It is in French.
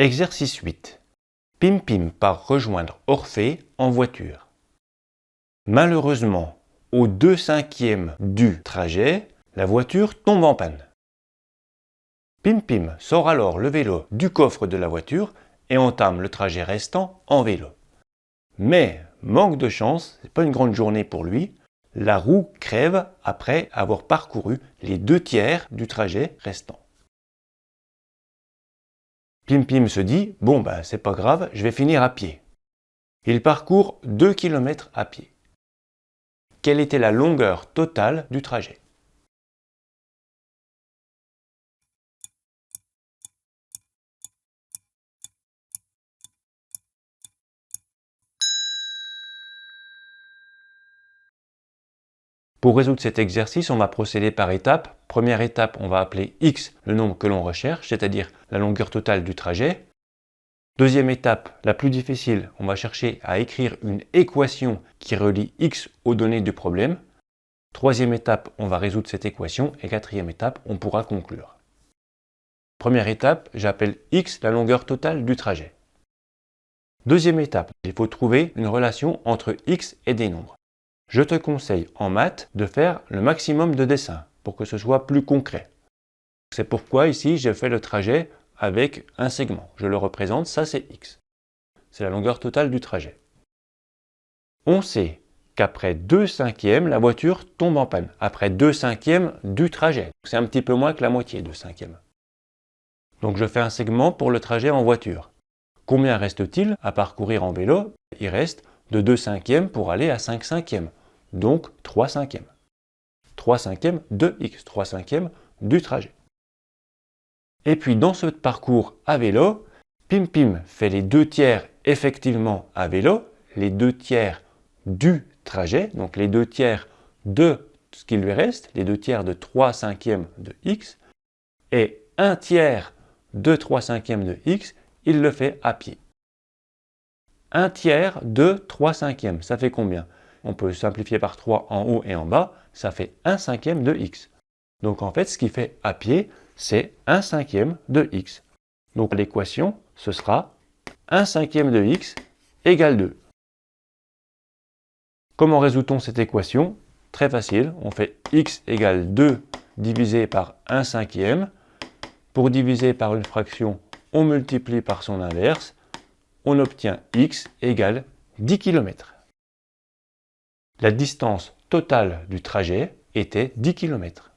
Exercice 8. Pim Pim part rejoindre Orphée en voiture. Malheureusement, aux 2/5 du trajet, la voiture tombe en panne. Pim Pim sort alors le vélo du coffre de la voiture et entame le trajet restant en vélo. Mais, manque de chance, c'est pas une grande journée pour lui, la roue crève après avoir parcouru les 2/3 du trajet restant. Pim Pim se dit, bon c'est pas grave, je vais finir à pied. Il parcourt 2 km à pied. Quelle était la longueur totale du trajet? Pour résoudre cet exercice, on va procéder par étapes. Première étape, on va appeler x le nombre que l'on recherche, c'est-à-dire la longueur totale du trajet. Deuxième étape, la plus difficile, on va chercher à écrire une équation qui relie x aux données du problème. Troisième étape, on va résoudre cette équation. Et quatrième étape, on pourra conclure. Première étape, j'appelle x la longueur totale du trajet. Deuxième étape, il faut trouver une relation entre x et des nombres. Je te conseille en maths de faire le maximum de dessins pour que ce soit plus concret. C'est pourquoi ici j'ai fait le trajet avec un segment. Je le représente, ça c'est x. C'est la longueur totale du trajet. On sait qu'après 2/5, la voiture tombe en panne. Après 2/5 du trajet. C'est un petit peu moins que la moitié de 5e. Donc je fais un segment pour le trajet en voiture. Combien reste-t-il à parcourir en vélo? Il reste de 2/5 pour aller à 5/5. Donc 3/5. 3/5 de x, 3/5 du trajet. Et puis dans ce parcours à vélo, Pim Pim fait les 2/3 effectivement à vélo, les 2/3 du trajet, donc les 2/3 de ce qui lui reste, les 2/3 de 3/5 de x, et 1/3 de 3/5 de x, il le fait à pied. 1/3 de 3/5, ça fait combien? On peut simplifier par 3 en haut et en bas, ça fait 1/5 de x. Donc en fait, ce qu'il fait à pied, c'est 1/5 de x. Donc l'équation, ce sera 1/5 de x égale 2. Comment résout-on cette équation? Très facile, on fait x égale 2 divisé par 1/5. Pour diviser par une fraction, on multiplie par son inverse. On obtient x égale 10 km. La distance totale du trajet était 10 km.